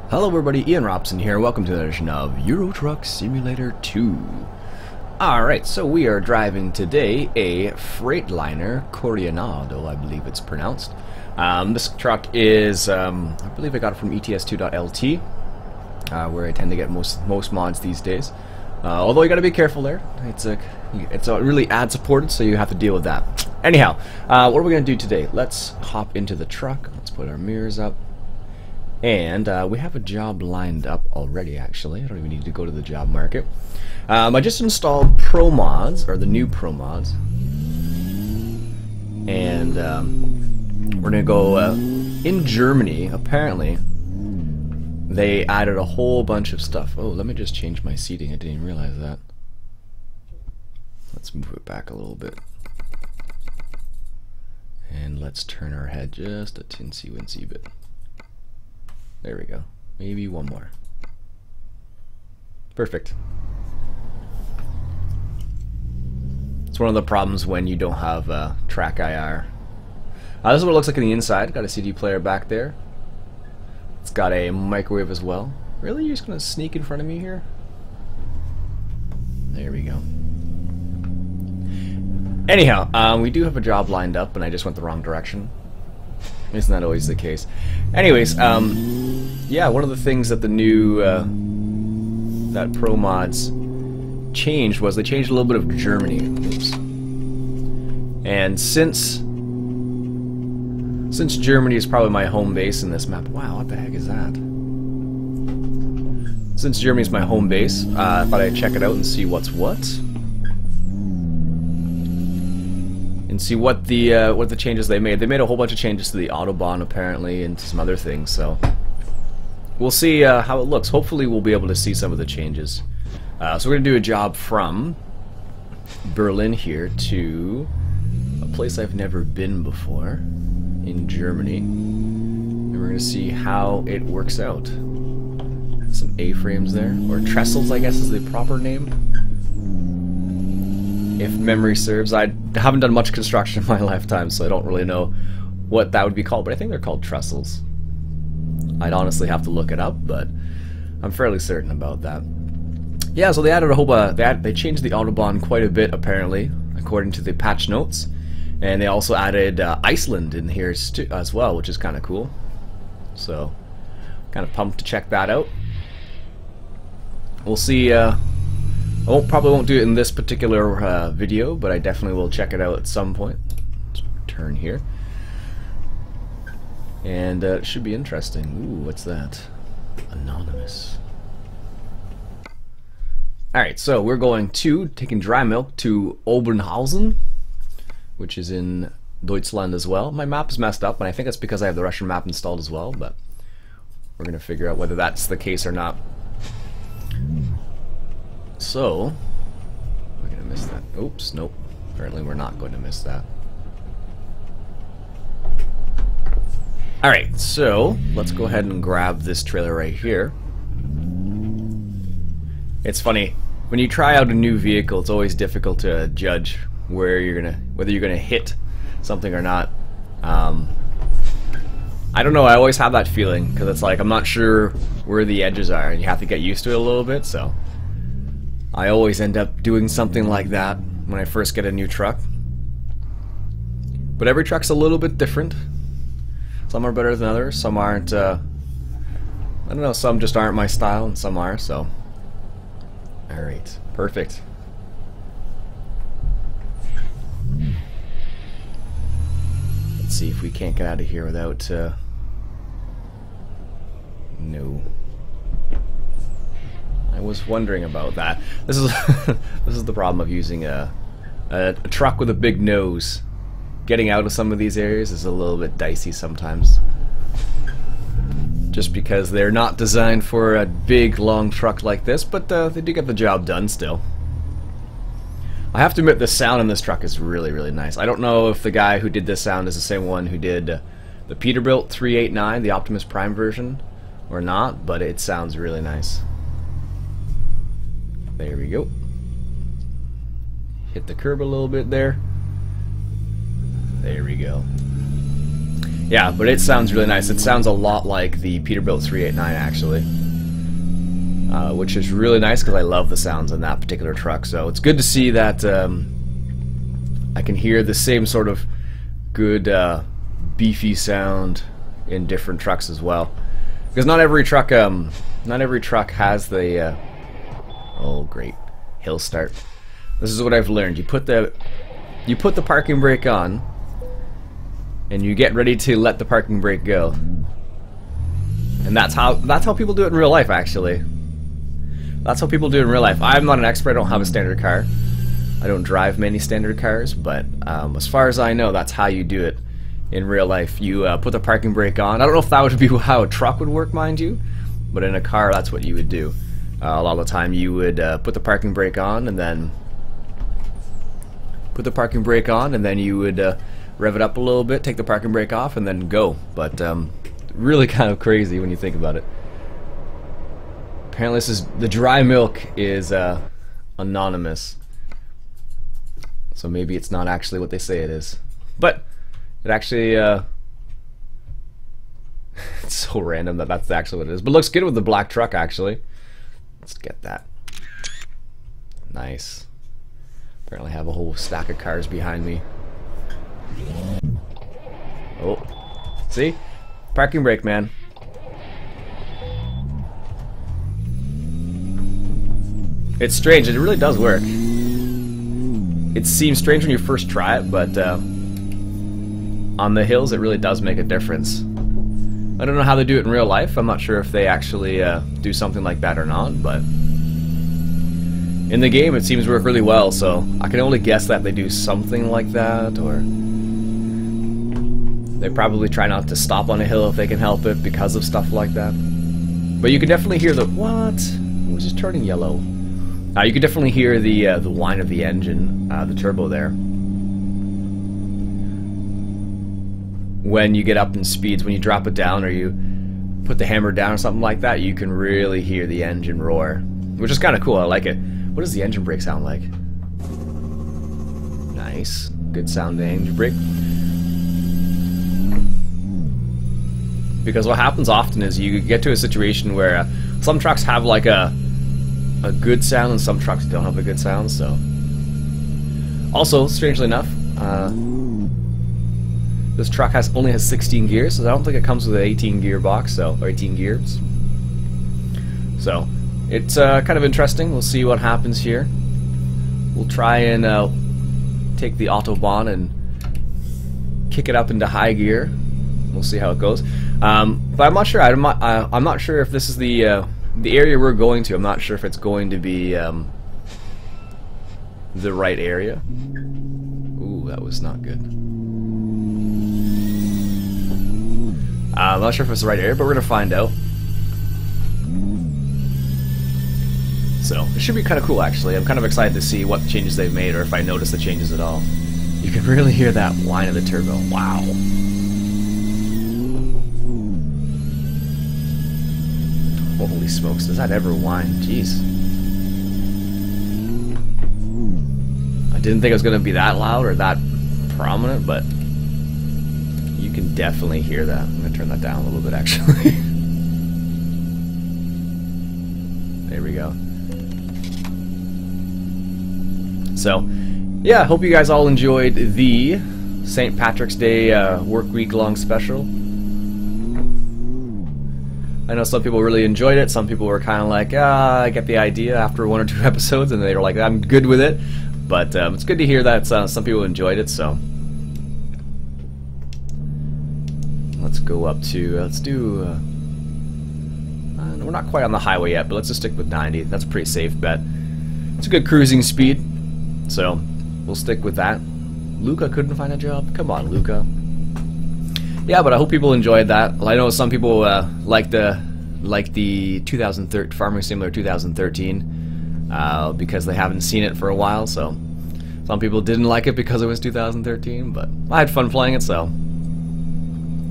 Hello everybody, Iain Robson here. Welcome to another edition of Euro Truck Simulator 2. Alright, so we are driving today a Freightliner Coronado, I believe it's pronounced. This truck is, I believe I got it from ets2.lt, where I tend to get most mods these days. Although you gotta be careful there. It's really ad supported, so you have to deal with that. Anyhow, what are we gonna do today? Let's hop into the truck. Let's put our mirrors up. And we have a job lined up already, actually. I don't even need to go to the job market. I just installed Pro Mods, or the new Pro Mods. And we're going to go in Germany, apparently. They added a whole bunch of stuff. Oh, let me just change my seating. I didn't even realize that. Let's move it back a little bit. And let's turn our head just a tinsy-wincy bit. There we go. Maybe one more. Perfect. It's one of the problems when you don't have track IR. This is what it looks like on the inside. Got a CD player back there. It's got a microwave as well. Really? You're just going to sneak in front of me here? There we go. Anyhow, we do have a job lined up, and I just went the wrong direction. Isn't that always the case? Anyways, yeah, one of the things that the new that Pro Mods changed was they changed a little bit of Germany. Oops. And since Germany is probably my home base in this map, wow, what the heck is that? Since Germany is my home base, I thought I'd check it out and see what's what. And see what the changes they made. They made a whole bunch of changes to the Autobahn apparently, and to some other things. So we'll see how it looks. Hopefully, we'll be able to see some of the changes. So we're gonna do a job from Berlin here to a place I've never been before in Germany, and we're gonna see how it works out. Some A-frames there, or trestles, I guess is the proper name. If memory serves. I haven't done much construction in my lifetime, so I don't really know what that would be called, but I think they're called trestles. I'd honestly have to look it up, but I'm fairly certain about that. Yeah, so they added a whole they changed the Autobahn quite a bit, apparently, according to the patch notes. And they also added Iceland in here as well, which is kind of cool. So, kind of pumped to check that out. We'll see. Probably won't do it in this particular video, but I definitely will check it out at some point. Let's turn here. And it should be interesting. Ooh, what's that? Anonymous. Alright, so we're taking dry milk to Oberhausen, which is in Deutschland as well. My map is messed up, and I think it's because I have the Russian map installed as well, but we're going to figure out whether that's the case or not. So, we're going to miss that. Oops, nope. Apparently we're not going to miss that. Alright, so let's go ahead and grab this trailer right here. It's funny, when you try out a new vehicle, it's always difficult to judge whether you're gonna hit something or not. I don't know, I always have that feeling, because it's like I'm not sure where the edges are, and you have to get used to it a little bit, so I always end up doing something like that when I first get a new truck. But every truck's a little bit different. Some are better than others, some aren't, I don't know, some just aren't my style, and some are, so. Alright, perfect. Let's see if we can't get out of here without, no. I was wondering about that. This is this is the problem of using a truck with a big nose. Getting out of some of these areas is a little bit dicey sometimes. Just because they're not designed for a big, long truck like this, but they do get the job done still. I have to admit the sound in this truck is really, really nice. I don't know if the guy who did this sound is the same one who did the Peterbilt 389, the Optimus Prime version, or not, but it sounds really nice. There we go. Hit the curb a little bit there. There we go. Yeah, but it sounds really nice. It sounds a lot like the Peterbilt 389 actually, which is really nice because I love the sounds in that particular truck. So it's good to see that I can hear the same sort of good beefy sound in different trucks as well. Because not every truck has the oh great, hill start. This is what I've learned. You put the parking brake on, and you get ready to let the parking brake go. And that's how people do it in real life, actually. That's how people do it in real life. I'm not an expert. I don't have a standard car. I don't drive many standard cars, but as far as I know, that's how you do it in real life. You put the parking brake on. I don't know if that would be how a truck would work, mind you, but in a car, that's what you would do. A lot of the time, you would put the parking brake on, and then you would rev it up a little bit, take the parking brake off, and then go. But really kind of crazy when you think about it. Apparently, the dry milk is anonymous, so maybe it's not actually what they say it is. But it actually it's so random that that's actually what it is. But it looks good with the black truck, actually. Let's get that. Nice. Apparently, I have a whole stack of cars behind me. Oh, see? Parking brake, man. It's strange. It really does work. It seems strange when you first try it, but on the hills, it really does make a difference. I don't know how they do it in real life. I'm not sure if they actually do something like that or not, but in the game, it seems to work really well, so I can only guess that they do something like that, or they probably try not to stop on a hill if they can help it because of stuff like that. But you can definitely hear the... What? It was just turning yellow. You can definitely hear the whine of the engine, the turbo there. When you get up in speeds, when you drop it down or you put the hammer down or something like that, you can really hear the engine roar, which is kind of cool. I like it. What does the engine brake sound like? Nice. Good sound, the engine brake. Because what happens often is you get to a situation where some trucks have like a good sound and some trucks don't have a good sound. So, also, strangely enough, this truck only has 16 gears, so I don't think it comes with an 18 gear box, or 18 gears. So it's kind of interesting. We'll see what happens here. We'll try and take the Autobahn and kick it up into high gear. We'll see how it goes. But I'm not sure. I'm not sure if this is the area we're going to. I'm not sure if it's going to be the right area. Ooh, that was not good. I'm not sure if it's the right area, but we're gonna find out. So it should be kind of cool, actually. I'm kind of excited to see what changes they've made, or if I notice the changes at all. You can really hear that whine of the turbo. Wow. Holy smokes, does that ever whine? Jeez. I didn't think it was going to be that loud or that prominent, but you can definitely hear that. I'm going to turn that down a little bit, actually. There we go. So, yeah, I hope you guys all enjoyed the St. Patrick's Day work week long special. I know some people really enjoyed it. Some people were kind of like, I get the idea after 1 or 2 episodes, and they were like, I'm good with it. But it's good to hear that some people enjoyed it, so. Let's go up to, let's do, we're not quite on the highway yet, but let's just stick with 90. That's a pretty safe bet. It's a good cruising speed, so we'll stick with that. Luca couldn't find a job? Come on, Luca. Yeah, but I hope people enjoyed that. I know some people like the 2013 Farming Simulator 2013 because they haven't seen it for a while. So some people didn't like it because it was 2013, but I had fun playing it, so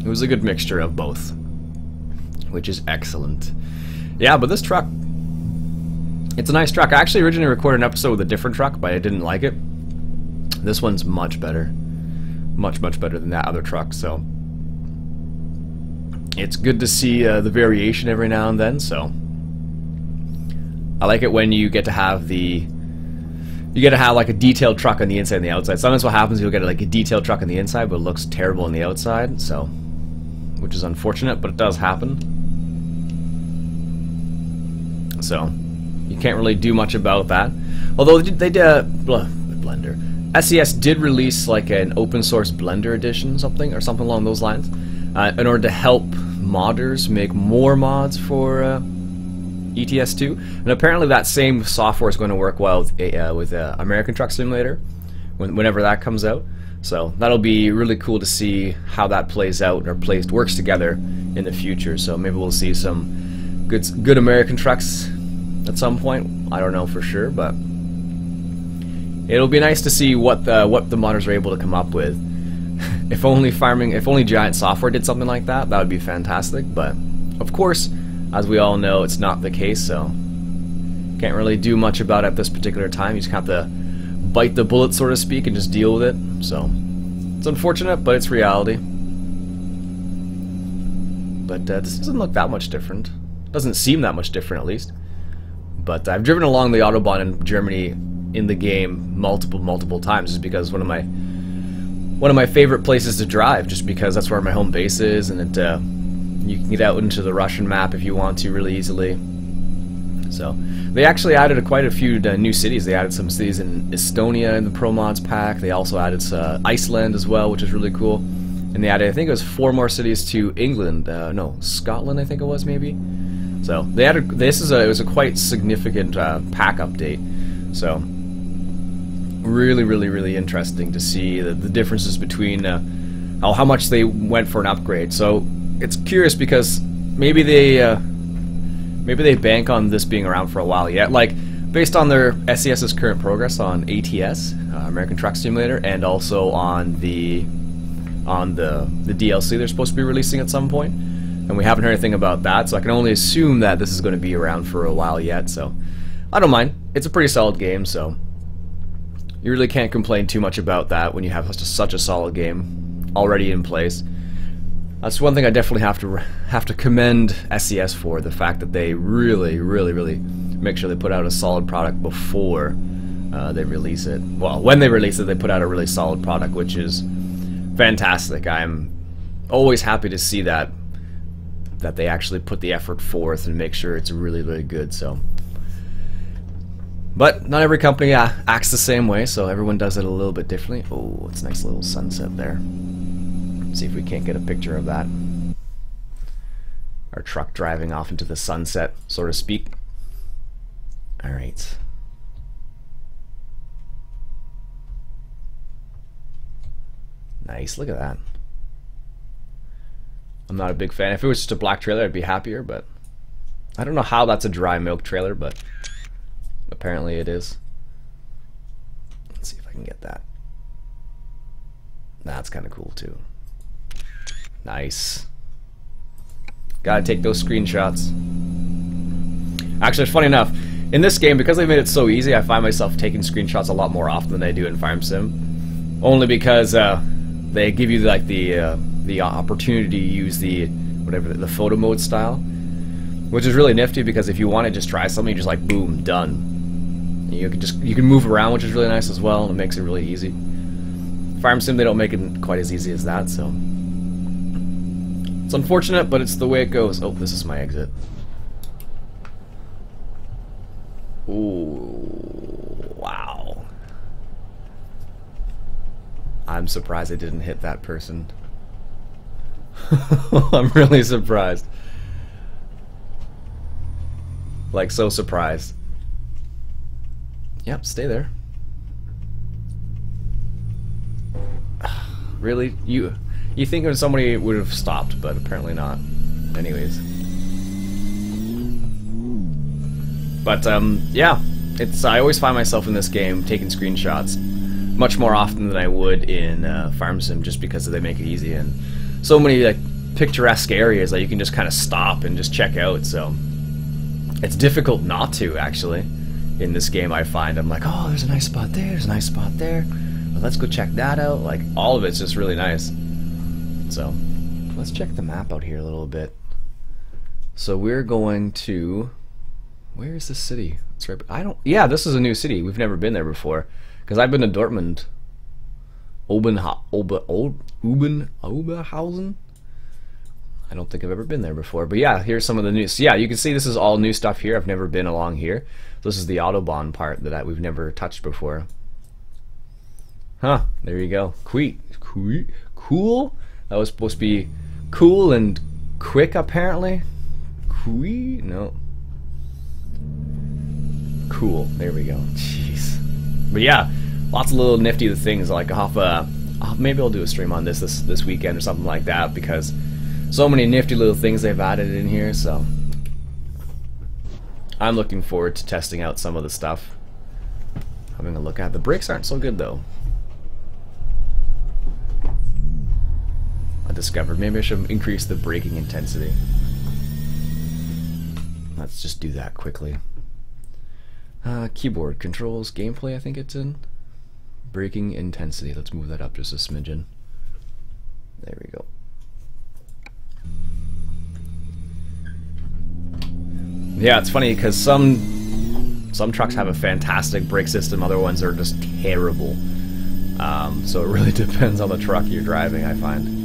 it was a good mixture of both, which is excellent. Yeah, but this truck, it's a nice truck. I actually originally recorded an episode with a different truck, but I didn't like it. This one's much better. Much, much better than that other truck, so it's good to see the variation every now and then. So I like it when you get to have like a detailed truck on the inside and the outside. Sometimes what happens, you'll get like a detailed truck on the inside, but it looks terrible on the outside. So, which is unfortunate, but it does happen. So you can't really do much about that. Although they did Blender. SES did release like an open source Blender edition, something along those lines, in order to help modders make more mods for ETS2. And apparently that same software is going to work well with American Truck Simulator whenever that comes out. So that'll be really cool to see how that plays out or works together in the future. So maybe we'll see some good American trucks at some point. I don't know for sure, but it'll be nice to see what the modders are able to come up with. If only Giant Software did something like that, that would be fantastic. But of course, as we all know, it's not the case, so can't really do much about it at this particular time. You just have to bite the bullet, so to speak, and just deal with it. So it's unfortunate, but it's reality. But this doesn't look that much different. Doesn't seem that much different, at least. But I've driven along the Autobahn in Germany in the game multiple times, just because one of my favorite places to drive, just because that's where my home base is, and you can get out into the Russian map if you want to really easily. So they actually added quite a few new cities. They added some cities in Estonia in the Pro Mods pack. They also added Iceland as well, which is really cool. And they added, I think it was 4 more cities to England. No, Scotland, I think it was, maybe. So they added. It was a quite significant pack update. So really interesting to see the differences between how much they went for an upgrade. So it's curious because maybe they bank on this being around for a while yet. Like based on their SES's current progress on ATS, American Truck Simulator, and also on the DLC they're supposed to be releasing at some point. And we haven't heard anything about that, so I can only assume that this is going to be around for a while yet, so I don't mind. It's a pretty solid game, so you really can't complain too much about that when you have such a solid game already in place. That's one thing I definitely have to commend SES for, the fact that they really make sure they put out a solid product before they release it. Well, when they release it, they put out a really solid product, which is fantastic. I'm always happy to see that they actually put the effort forth and make sure it's really good. So, but not every company acts the same way, so everyone does it a little bit differently. Oh, it's a nice little sunset there. Let's see if we can't get a picture of that. Our truck driving off into the sunset, so to speak. All right. Nice, look at that. I'm not a big fan. If it was just a black trailer, I'd be happier, but I don't know how that's a dry milk trailer, but apparently it is. Let's see if I can get that. That's kind of cool too. Nice. Gotta take those screenshots. Actually, it's funny enough, in this game, because they made it so easy, I find myself taking screenshots a lot more often than I do in Farm Sim. Only because they give you like the opportunity to use the photo mode style, which is really nifty, because if you want to just try something, you just like boom, done. You can move around, which is really nice as well, and it makes it really easy. Farm Sim, they don't make it quite as easy as that, so it's unfortunate, but it's the way it goes. Oh, this is my exit. Ooh, wow. I'm surprised I didn't hit that person. I'm really surprised. Like, so surprised. Yep, stay there. Really? You think somebody would have stopped, but apparently not. Anyways. But, yeah. I always find myself in this game taking screenshots much more often than I would in Farm Sim, just because they make it easy, and so many like picturesque areas that you can just kind of stop and just check out, so it's difficult not to, actually. In this game, I find I'm like, oh, there's a nice spot there, there's a nice spot there, well, let's go check that out. Like, all of it's just really nice. So let's check the map out here a little bit. So we're going to, where is this city? It's right, yeah, this is a new city. We've never been there before. Because I've been to Dortmund. Oberhausen? I don't think I've ever been there before. But yeah, here's some of the news. So yeah, you can see this is all new stuff here. I've never been along here. This is the Autobahn part that we've never touched before. Huh, there you go. Cool? That was supposed to be cool and quick, apparently. No. Cool, there we go. Jeez. But yeah, lots of little nifty things. Like maybe I'll do a stream on this weekend or something like that, because so many nifty little things they've added in here. So I'm looking forward to testing out some of the stuff. Having a look at the brakes aren't so good though. I discovered maybe I should increase the braking intensity. Let's just do that quickly. Keyboard controls, gameplay, I think it's in. Braking intensity, let's move that up just a smidgen. There we go. Yeah, it's funny because some trucks have a fantastic brake system, other ones are just terrible. So it really depends on the truck you're driving, I find.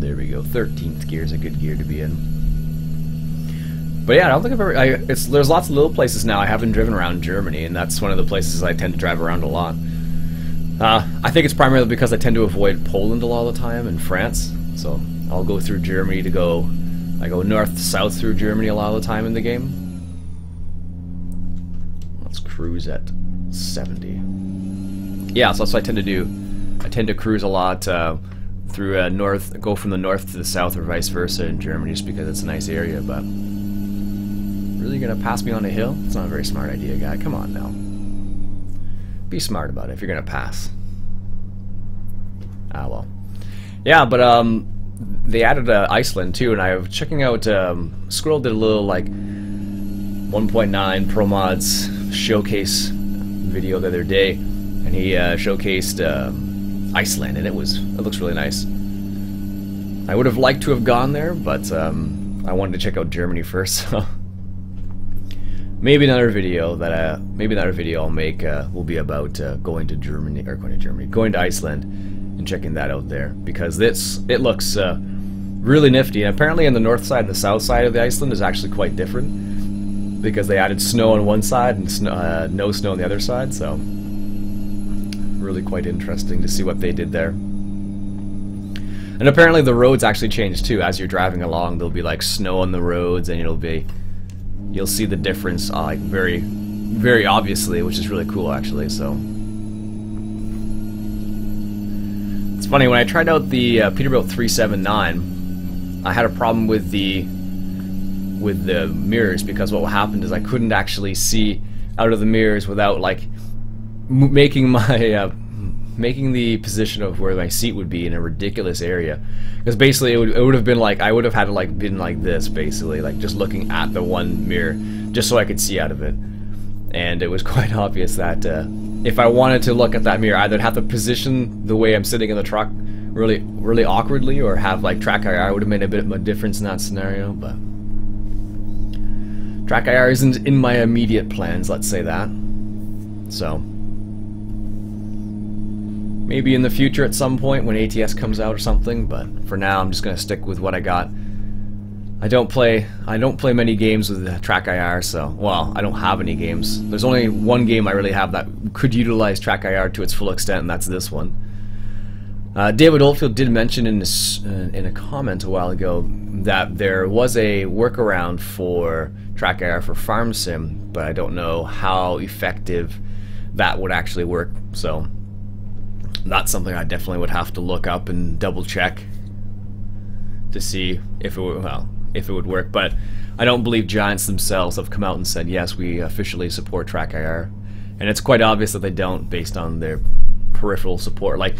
There we go. 13th gear is a good gear to be in. But yeah, I don't think I've ever. There's lots of little places now. I haven't driven around Germany, and that's one of the places I tend to drive around a lot. I think it's primarily because I tend to avoid Poland a lot of the time and France. So I'll go through Germany to go. I go north to south through Germany a lot of the time in the game. Let's cruise at 70. Yeah, so that's what I tend to do. I tend to cruise a lot. Through north, go from the north to the south or vice versa in Germany just because it's a nice area, but really gonna pass me on a hill? It's not a very smart idea, guy. Come on now. Be smart about it if you're gonna pass. Ah, well. Yeah, but they added Iceland too, and I was checking out, Squirrel did a little like 1.9 Pro Mods showcase video the other day, and he showcased Iceland, and it looks really nice. I would have liked to have gone there, but I wanted to check out Germany first. So maybe another video I'll make will be about going to Iceland and checking that out there, because it looks really nifty. And apparently, on the north side and the south side of the Iceland is actually quite different, because they added snow on one side and no snow on the other side. So really quite interesting to see what they did there. And apparently the roads actually change too. As you're driving along, there'll be like snow on the roads, and you'll see the difference like very, very obviously, which is really cool actually. So it's funny, when I tried out the Peterbilt 379, I had a problem with the mirrors, because what happened is I couldn't actually see out of the mirrors without like making my making the position of where my seat would be in a ridiculous area, because basically it would have been like I would have had to like been like this, basically like just looking at the one mirror just so I could see out of it. And it was quite obvious that if I wanted to look at that mirror, I'd have to position the way I'm sitting in the truck really awkwardly, or have like track IR. Would have made a bit of a difference in that scenario, but track IR isn't in my immediate plans, let's say that. So maybe in the future at some point when ATS comes out or something, but for now I'm just gonna stick with what I got. I don't play many games with track IR, so well, I don't have any games. There's only one game I really have that could utilize track IR to its full extent, and that's this one. David Oldfield did mention in a comment a while ago that there was a workaround for track IR for Farm Sim, but I don't know how effective that would actually work. So that's something I definitely would have to look up and double check to see if it would work. But I don't believe Giants themselves have come out and said yes, we officially support track IR, and it's quite obvious that they don't based on their peripheral support. Like,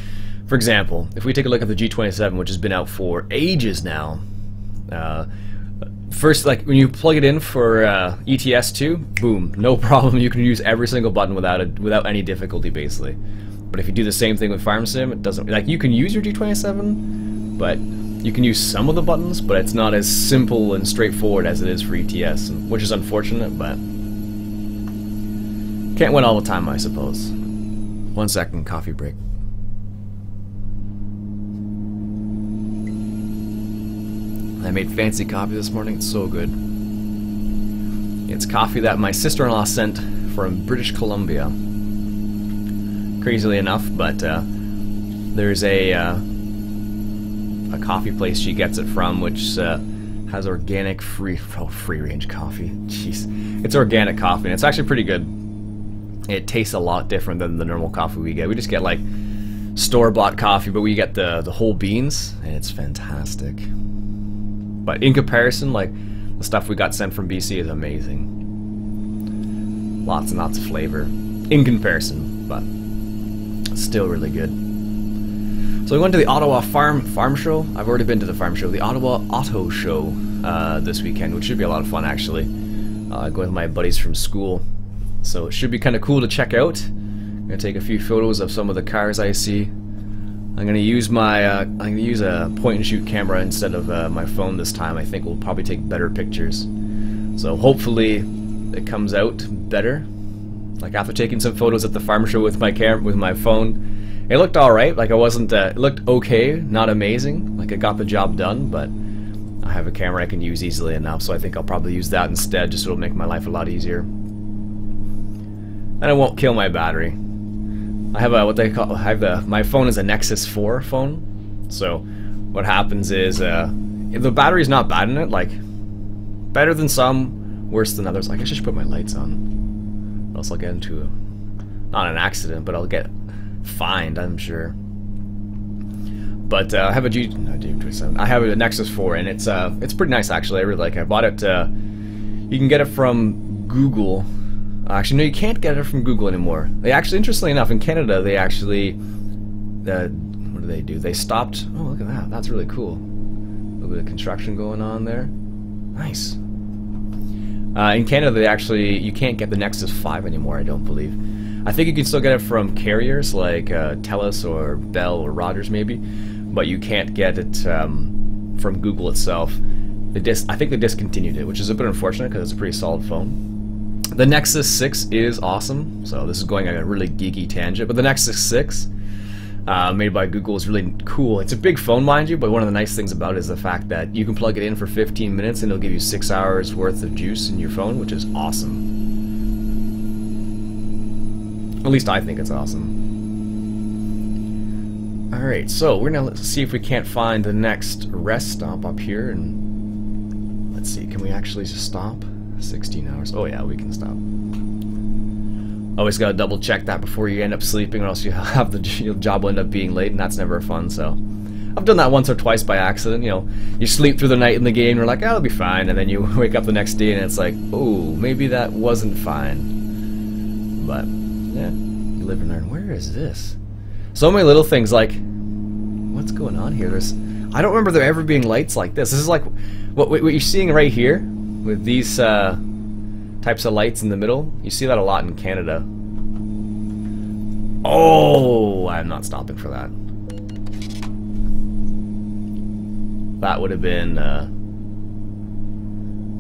for example, if we take a look at the G27, which has been out for ages now, first, like when you plug it in for ETS2, boom, no problem. You can use every single button without any difficulty, basically. But if you do the same thing with Farm Sim, it doesn't, like, you can use your G27, but you can use some of the buttons, but it's not as simple and straightforward as it is for ETS, which is unfortunate, but can't win all the time, I suppose. 1 second, coffee break. I made fancy coffee this morning, it's so good. It's coffee that my sister-in-law sent from British Columbia. Crazily enough, but there's a coffee place she gets it from, which has organic free-range coffee. Jeez, it's organic coffee, and it's actually pretty good. It tastes a lot different than the normal coffee we get. We just get like store-bought coffee, but we get the whole beans, and it's fantastic. But in comparison, like the stuff we got sent from BC is amazing. Lots and lots of flavor in comparison, but still really good. So we went to the Ottawa Farm Show. I've already been to the Farm Show. The Ottawa Auto Show this weekend, which should be a lot of fun actually. Going with my buddies from school, so it should be kind of cool to check out. I'm gonna take a few photos of some of the cars I see. I'm gonna use my I'm gonna use a point-and-shoot camera instead of my phone this time. I think we'll probably take better pictures. So hopefully it comes out better. Like after taking some photos at the farm show with my phone, it looked all right. Like I wasn't, it looked okay, not amazing. Like I got the job done, but I have a camera I can use easily enough, so I think I'll probably use that instead. Just so it'll make my life a lot easier, and it won't kill my battery. I have a my phone is a Nexus 4 phone, so what happens is if the battery's not bad in it, like better than some, worse than others. Like I should put my lights on. Else I'll get into not an accident, but I'll get fined, I'm sure. But I have a G27. I have a Nexus 4, and it's pretty nice actually. I really like it. I bought it. You can get it from Google. Actually, no, you can't get it from Google anymore. They actually, interestingly enough, in Canada, they actually what do? They stopped. Oh, look at that. That's really cool. A little bit of construction going on there. Nice. In Canada, you can't get the Nexus 5 anymore, I don't believe. I think you can still get it from carriers like TELUS or Bell or Rogers maybe, but you can't get it from Google itself. I think they discontinued it, which is a bit unfortunate because it's a pretty solid phone. The Nexus 6 is awesome, so this is going on a really geeky tangent, but the Nexus 6 made by Google is really cool. It's a big phone, mind you, but one of the nice things about it is the fact that you can plug it in for 15 minutes and it'll give you 6 hours worth of juice in your phone, which is awesome. At least I think it's awesome. Alright, so we're gonna see if we can't find the next rest stop up here, and let's see, can we actually just stop? 16 hours. Oh yeah, we can stop. Always gotta double check that before you end up sleeping, or else you have your job will end up being late, and that's never fun. So I've done that once or twice by accident. You know, you sleep through the night in the game, you're like, oh, it'll be fine, and then you wake up the next day and it's like, oh, maybe that wasn't fine. But yeah, you live and learn. Where is this? So many little things, like what's going on here? I don't remember there ever being lights like this. This is like what you're seeing right here with these types of lights in the middle. You see that a lot in Canada. Oh, I'm not stopping for that. That would have been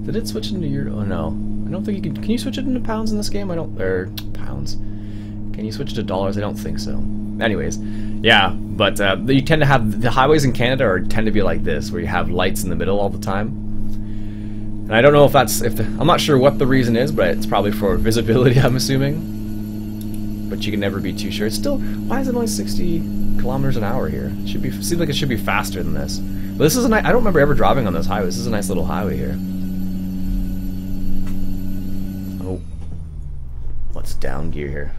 did it switch into euro? Oh no, I don't think you can you switch it into pounds in this game? I don't, or pounds. Can you switch it to dollars? I don't think so. Anyways, yeah, but you tend to have, the highways in Canada tend to be like this, where you have lights in the middle all the time. And I don't know if that's, I'm not sure what the reason is, but it's probably for visibility, I'm assuming. But you can never be too sure. It's still, why is it only 60 kilometers an hour here? It should be, seems like it should be faster than this. But this is a nice, I don't remember ever driving on this highway. This is a nice little highway here. Oh, let's down gear here.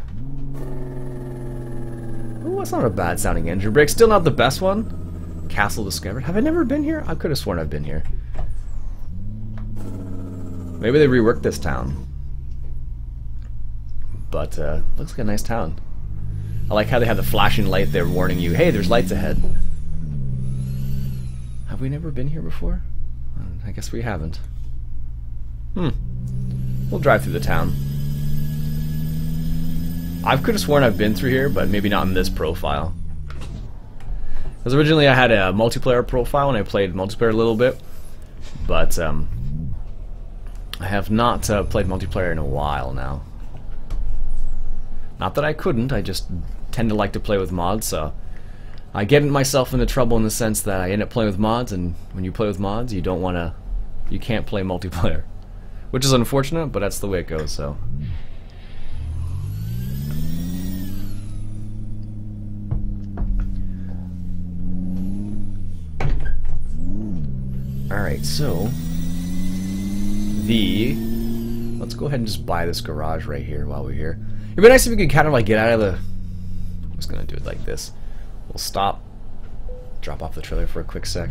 Oh, that's not a bad sounding engine brake. Still not the best one. Castle discovered. Have I never been here? I could have sworn I've been here. Maybe they reworked this town. But looks like a nice town. I like how they have the flashing light there warning you, hey, there's lights ahead. Have we never been here before? I guess we haven't. We'll drive through the town. I could have sworn I've been through here, but maybe not in this profile. Because originally I had a multiplayer profile and I played multiplayer a little bit, but I have not played multiplayer in a while now. Not that I couldn't, I just tend to like to play with mods, so I get myself into trouble in the sense that I end up playing with mods, and when you play with mods, you can't play multiplayer. Which is unfortunate, but that's the way it goes, so. Alright, so let's go ahead and just buy this garage right here while we're here. It'd be nice if we could kind of like get out of the... I'm just gonna do it like this. We'll stop, drop off the trailer for a quick sec.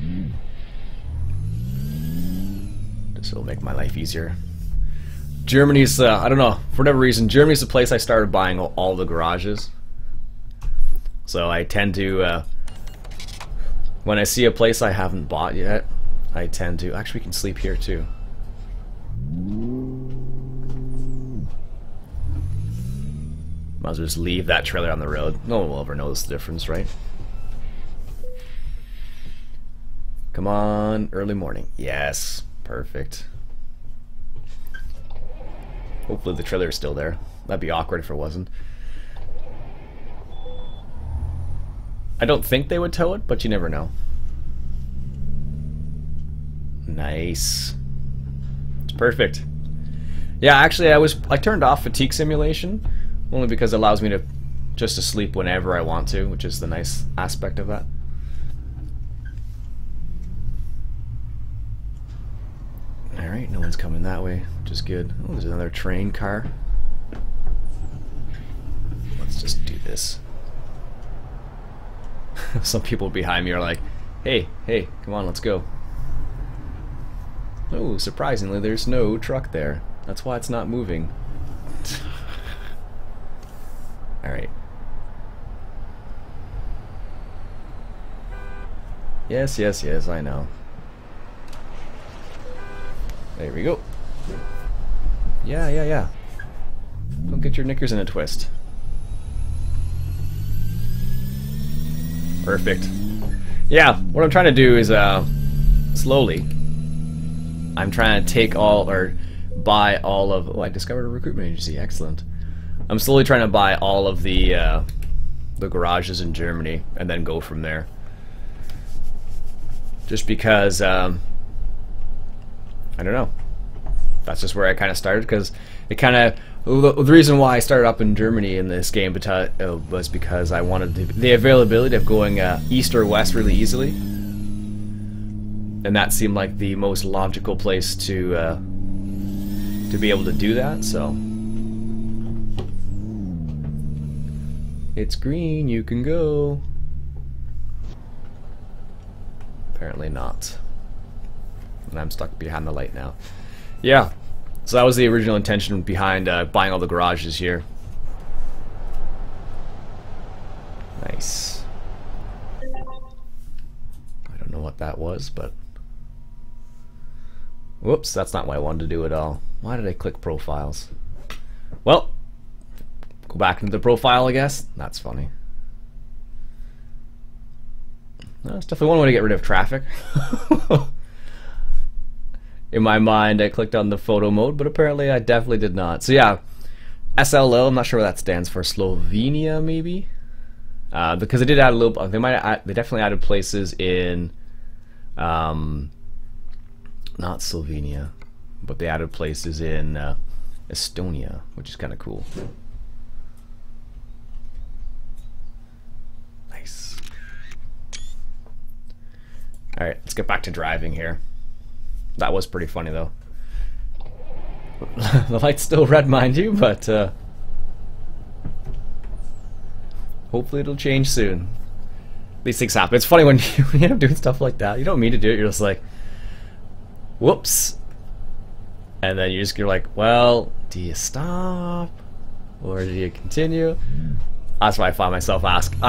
Just it'll make my life easier. Germany's, I don't know, for whatever reason, Germany's the place I started buying all the garages. So I tend to, when I see a place I haven't bought yet, I tend to... Actually, we can sleep here too. Might as well just leave that trailer on the road. No one will ever notice the difference, right? Come on, early morning. Yes, perfect. Hopefully the trailer is still there. That'd be awkward if it wasn't. I don't think they would tow it, but you never know. Nice. It's perfect. Yeah, actually I turned off fatigue simulation only because it allows me to just to sleep whenever I want to, which is the nice aspect of that. Alright, no one's coming that way, which is good. Oh, there's another train car. Let's just do this. Some people behind me are like, hey, come on, let's go. Oh, surprisingly, there's no truck there. That's why it's not moving. Alright. Yes, I know. There we go. Yeah. Don't get your knickers in a twist. Perfect. Yeah, what I'm trying to do is, slowly, I'm trying to take all, or buy all of... Oh, I discovered a recruitment agency. Excellent. I'm slowly trying to buy all of the garages in Germany and then go from there. Just because, I don't know. That's just where I kind of started, because it kind of... The reason why I started up in Germany in this game was because I wanted the availability of going east or west really easily. And that seemed like the most logical place to be able to do that, so... It's green, you can go. Apparently not. And I'm stuck behind the light now. Yeah, so that was the original intention behind buying all the garages here. Nice. I don't know what that was, but... Whoops, that's not what I wanted to do at all. Why did I click profiles? Well, go back into the profile, I guess. That's funny. That's definitely one way to get rid of traffic. In my mind, I clicked on the photo mode, but apparently I definitely did not. So yeah, SLO, I'm not sure what that stands for. Slovenia, maybe? Because they did add a little... They definitely added places in... not Slovenia, but they added places in Estonia, which is kind of cool. Nice. Alright, let's get back to driving here. That was pretty funny, though. The light's still red, mind you, but hopefully it'll change soon. These things happen. It's funny when you end up doing stuff like that. You don't mean to do it. You're just like, whoops. And then you're like, well, do you stop or do you continue? That's why I find myself asking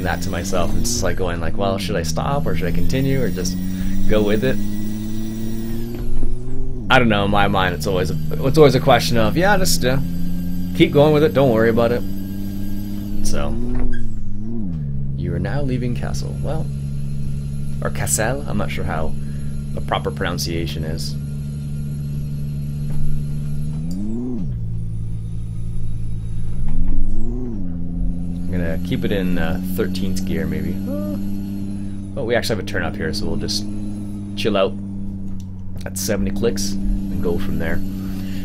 that to myself. It's just like going like, well, should I stop or should I continue or just go with it? I don't know. In my mind, it's always a question of, yeah, just keep going with it. Don't worry about it. So, you are now leaving Castle. Well, or Kassel. I'm not sure how the proper pronunciation is. I'm gonna keep it in 13th gear, maybe. But we actually have a turn up here, so we'll just chill out at 70 clicks and go from there.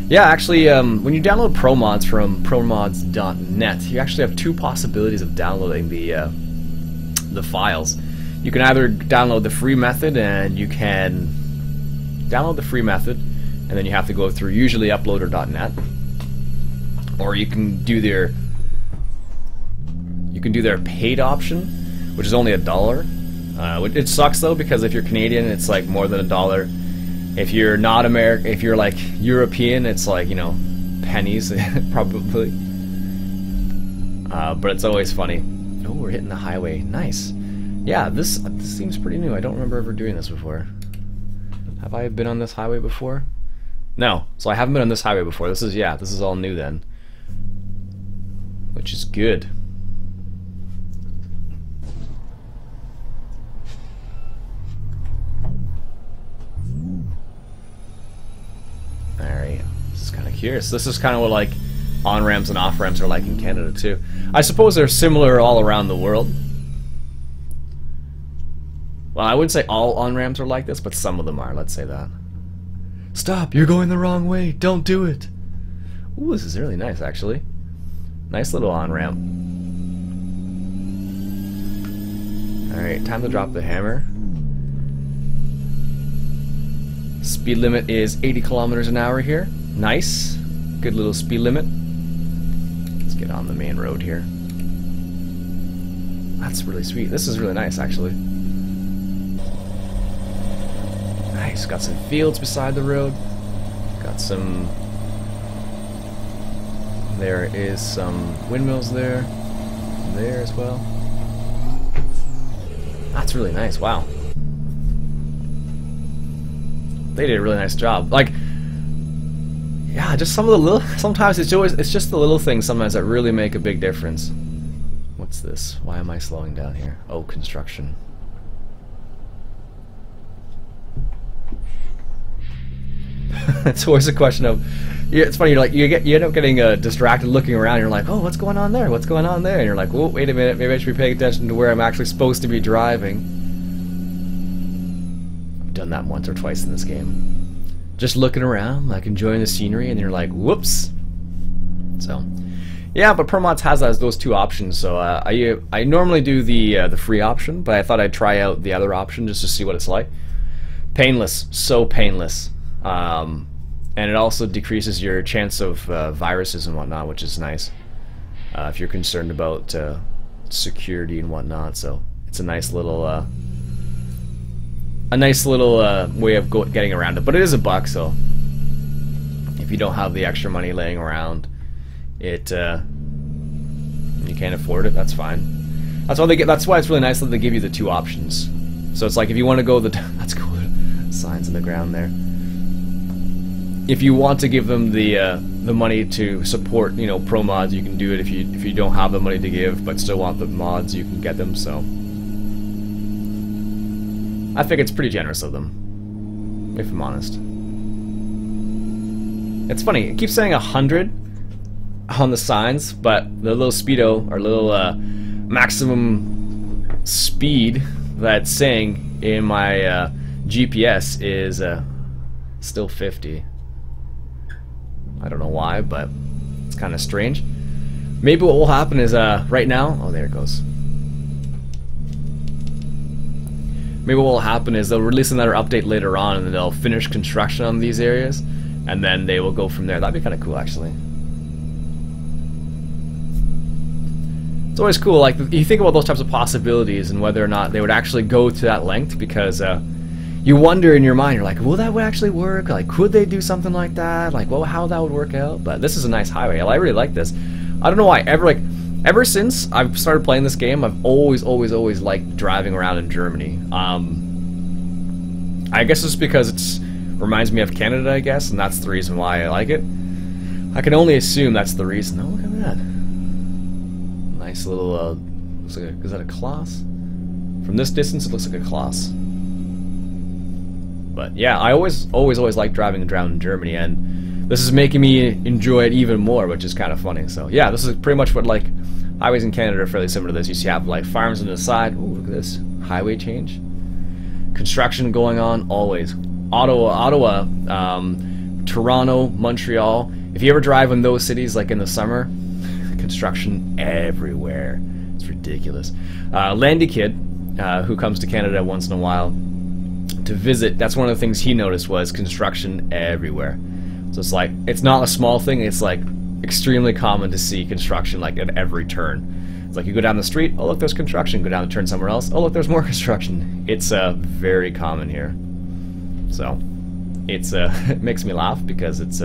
Yeah, actually, when you download ProMods from promods.net, you actually have two possibilities of downloading the files. You can either download the free method, and you can download the free method, and then you have to go through usually uploader.net, or you can do their paid option, which is only $1. It sucks though, because if you're Canadian, it's like more than $1. If you're not American, if you're like European, it's like, you know, pennies probably. But it's always funny. Oh, we're hitting the highway. Nice. Yeah, this seems pretty new. I don't remember ever doing this before. Have I been on this highway before? No. So I haven't been on this highway before. This is all new then, which is good. Alright, this is kind of curious. This is kind of what like on-ramps and off-ramps are like in Canada too. I suppose they're similar all around the world. Well, I wouldn't say all on-ramps are like this, but some of them are, let's say that. Stop! You're going the wrong way! Don't do it! Ooh, this is really nice actually. Nice little on-ramp. Alright, time to drop the hammer. Speed limit is 80 kilometers an hour here. Nice. Good little speed limit. Let's get on the main road here. That's really sweet. This is really nice, actually. Nice. Got some fields beside the road. Got some... There is some windmills there. There as well. That's really nice. Wow. They did a really nice job. Like, yeah, just some of the little. Sometimes it's just the little things sometimes that really make a big difference. What's this? Why am I slowing down here? Oh, construction. It's always a question of. Yeah, it's funny. You're like you end up getting distracted, looking around. You're like, oh, what's going on there? What's going on there? And you're like, oh, wait a minute. Maybe I should be paying attention to where I'm actually supposed to be driving. Done that once or twice in this game. Just looking around, like enjoying the scenery, and you're like, whoops. So, yeah, but ProMods has those two options. So I normally do the free option, but I thought I'd try out the other option just to see what it's like. Painless, so painless, and it also decreases your chance of viruses and whatnot, which is nice if you're concerned about security and whatnot. So it's a nice little. Way of getting around it, but it is $1, so if you don't have the extra money laying around, you can't afford it. That's fine. That's why That's why it's really nice that they give you the two options. So it's like if you want to go that's cool. Signs in the ground there. If you want to give them the money to support, you know, pro mods, you can do it. If you don't have the money to give but still want the mods, you can get them. So. I think it's pretty generous of them, if I'm honest. It's funny, it keeps saying 100 on the signs, but the little speedo, or little maximum speed that's saying in my GPS is still 50. I don't know why, but it's kind of strange. Maybe what will happen is right now... Oh, there it goes. Maybe what will happen is they'll release another update later on, and then they'll finish construction on these areas, and then they will go from there. That'd be kind of cool, actually. It's always cool, like, you think about those types of possibilities and whether or not they would actually go to that length, because you wonder in your mind, you're like, will that actually work? Like, could they do something like that? Like, well, how that would work out? But this is a nice highway. I really like this. I don't know why. Ever since I've started playing this game, I've always liked driving around in Germany. I guess it's because it reminds me of Canada, I guess, and that's the reason why I like it. I can only assume that's the reason. Oh, look at that. Nice little, looks like is that a Kloss? From this distance, it looks like a Kloss. But yeah, I always like driving around in Germany, and this is making me enjoy it even more, which is kind of funny. So yeah, this is pretty much what, like, highways in Canada are fairly similar to this. You have like farms on the side. Ooh, look at this highway change. Construction going on always. Ottawa, Toronto, Montreal. If you ever drive in those cities, like in the summer, construction everywhere. It's ridiculous. Landy Kid, who comes to Canada once in a while to visit, that's one of the things he noticed was construction everywhere. So it's like, it's not a small thing, it's like extremely common to see construction like at every turn. It's like you go down the street, oh look, there's construction. Go down the turn somewhere else, oh look, there's more construction. It's very common here. So it's it makes me laugh because it's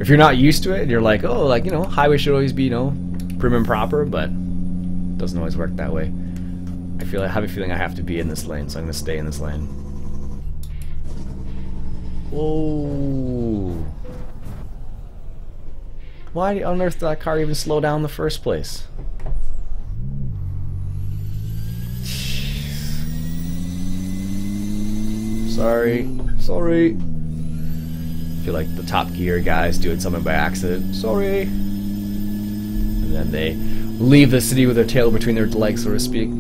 if you're not used to it, you're like, oh, like, you know, highway should always be, you know, prim and proper, but it doesn't always work that way. I have a feeling I have to be in this lane, so I'm gonna stay in this lane. Whoa. Why on earth did that car even slow down in the first place? Sorry. I feel like the Top Gear guys doing something by accident. Sorry. And then they leave the city with their tail between their legs, so to speak.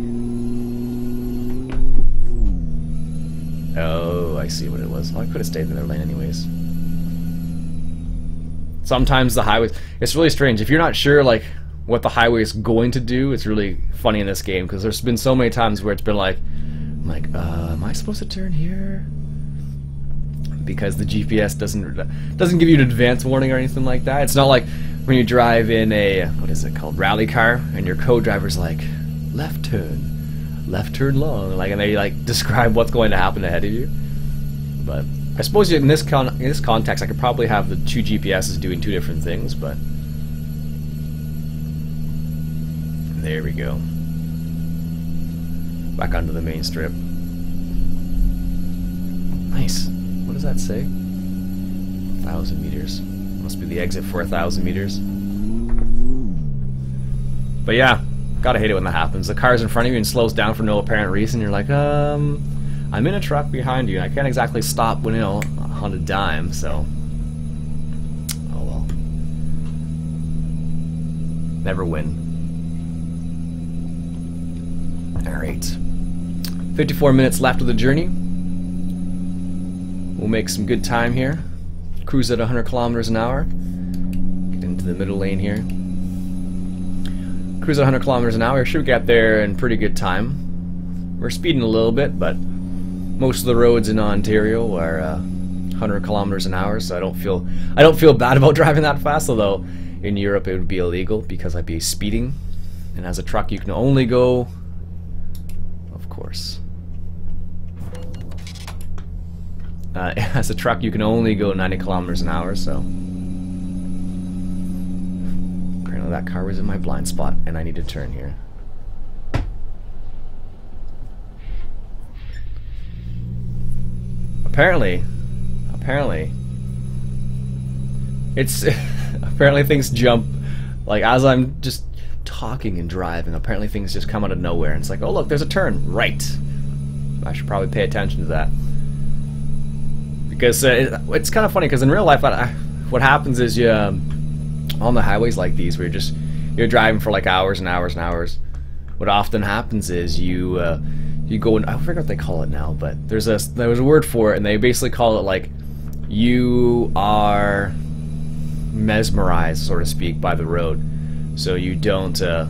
Oh, I see what it was. Well, I could have stayed in their lane anyways. Sometimes the highways, it's really strange. If you're not sure like what the highway is going to do, it's really funny in this game because there's been so many times where it's been like, I'm like, am I supposed to turn here? Because the GPS doesn't give you an advance warning or anything like that. It's not like when you drive in a, what is it called, rally car, and your co-driver's like, left turn long, like, and they like describe what's going to happen ahead of you. But I suppose in this context, I could probably have the two GPSs doing two different things, but there we go. Back onto the main strip. Nice. What does that say? 1,000 meters. Must be the exit for 1,000 meters. But yeah, gotta hate it when that happens. The car's in front of you and slows down for no apparent reason. You're like, I'm in a truck behind you, and I can't exactly stop when, you know, on a dime, so... Oh well. Never win. Alright. 54 minutes left of the journey. We'll make some good time here. Cruise at 100 kilometers an hour. Get into the middle lane here. Cruise at 100 kilometers an hour. Should get there in pretty good time. We're speeding a little bit, but most of the roads in Ontario are 100 kilometers an hour, so I don't feel bad about driving that fast. Although in Europe it would be illegal because I'd be speeding, and as a truck you can only go, of course. As a truck, you can only go 90 kilometers an hour, so... Apparently that car was in my blind spot, and I need to turn here. Apparently, it's... apparently things jump, like, as I'm just talking and driving, apparently things just come out of nowhere, and it's like, oh look, there's a turn, right. I should probably pay attention to that. Because it's kind of funny, because in real life, what happens is you, on the highways like these, where you're driving for like hours and hours and hours, what often happens is you go and I forget what they call it now, but there was a word for it, and they basically call it like you are mesmerized, so to speak, by the road, so you don't. So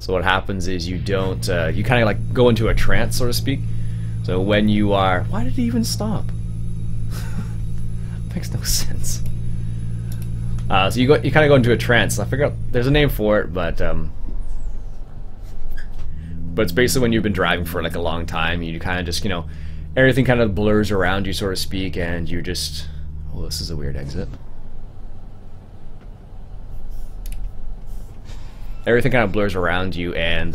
what happens is you don't. You kind of like go into a trance, so to speak. So when you are... Why did he even stop? Makes no sense. So you kind of go into a trance. I forget... There's a name for it, but it's basically when you've been driving for like a long time, you kind of just, you know, everything kind of blurs around you, so to speak, and you just... Oh, this is a weird exit. Everything kind of blurs around you, and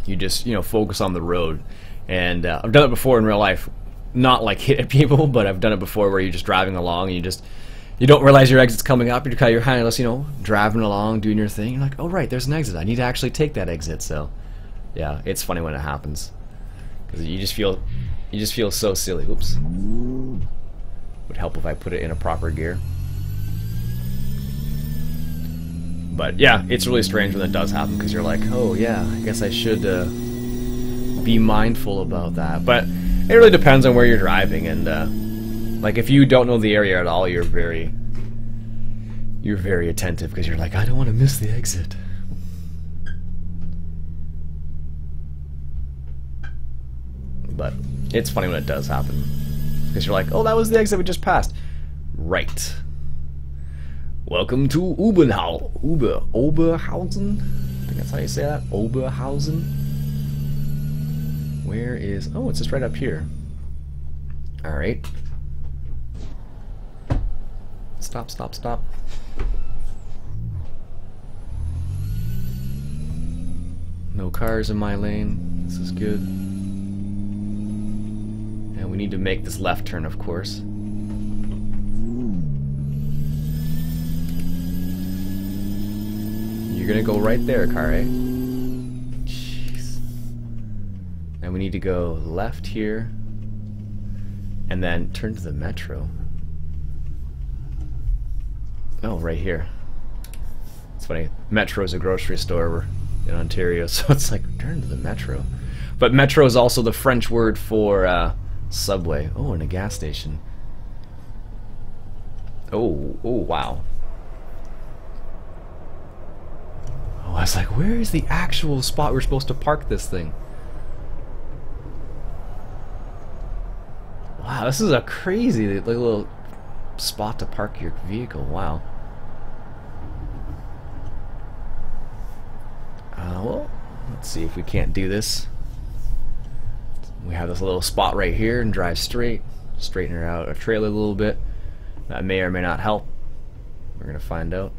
you just, you know, focus on the road. And I've done it before in real life. not like hit at people, but I've done it before where you're just driving along and you don't realize your exit's coming up. You're kind of just, you know, driving along, doing your thing. You're like, oh right, there's an exit. I need to actually take that exit. So, yeah, it's funny when it happens because you just feel so silly. Oops. Would help if I put it in a proper gear. But yeah, it's really strange when that does happen because you're like, oh yeah, I guess I should be mindful about that. But it really depends on where you're driving, and like if you don't know the area at all, you're very attentive because you're like, I don't want to miss the exit. But it's funny when it does happen because you're like, oh, that was the exit we just passed. Right. Welcome to Oberhausen. I think that's how you say that. Oberhausen. Where is... Oh, it's just right up here. Alright. Stop, stop, stop. No cars in my lane. This is good. And we need to make this left turn, of course. You're gonna go right there, car, eh? Jeez. And we need to go left here, and then turn to the metro. Oh, right here. It's funny. Metro is a grocery store in Ontario, so it's like turn to the metro. But metro is also the French word for subway. Oh, and a gas station. Oh, oh, wow. I was like, where is the actual spot we're supposed to park this thing? Wow, this is a crazy little spot to park your vehicle. Wow. Well, let's see if we can't do this. We have this little spot right here and drive straight. Straighten her out our trailer a little bit. That may or may not help. We're going to find out.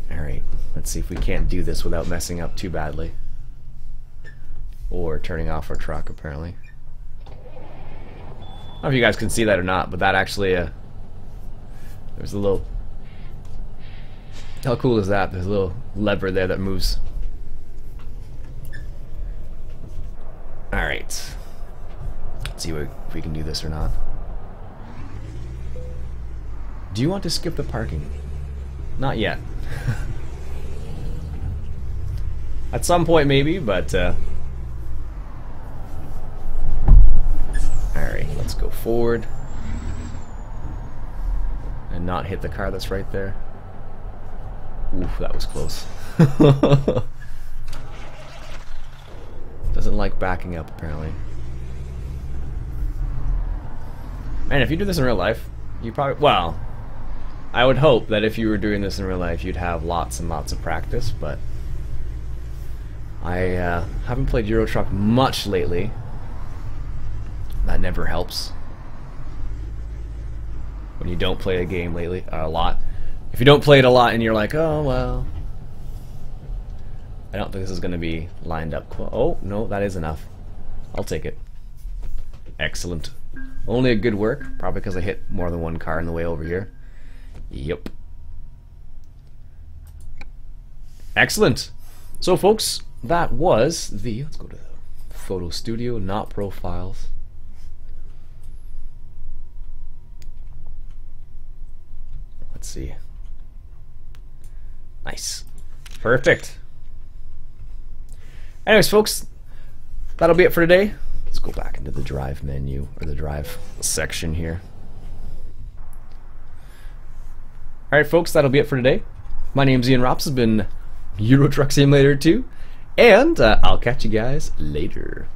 Alright, let's see if we can't do this without messing up too badly. Or turning off our truck, apparently. I don't know if you guys can see that or not, but that actually, there's a little... How cool is that? There's a little lever there that moves. Alright. Let's see if we can do this or not. Do you want to skip the parking? Not yet. At some point maybe, but alright, let's go forward and not hit the car that's right there. Oof, that was close. Doesn't like backing up apparently. Man, if you do this in real life, you probably, well, I would hope that if you were doing this in real life, you'd have lots and lots of practice, but I haven't played Euro Truck much lately. That never helps. When you don't play a game lately, a lot. If you don't play it a lot and you're like, oh, well, I don't think this is going to be lined up. Oh, no, that is enough. I'll take it. Excellent. Only a good work, probably because I hit more than one car on the way over here. Yep. Excellent. So folks, that was the, let's go to the photo studio, not profiles. Let's see. Nice. Perfect. Anyways folks, that'll be it for today. Let's go back into the drive menu, or the drive section here. Alright folks, that'll be it for today. My name's Iain Robson, has been Euro Truck Simulator 2, and I'll catch you guys later.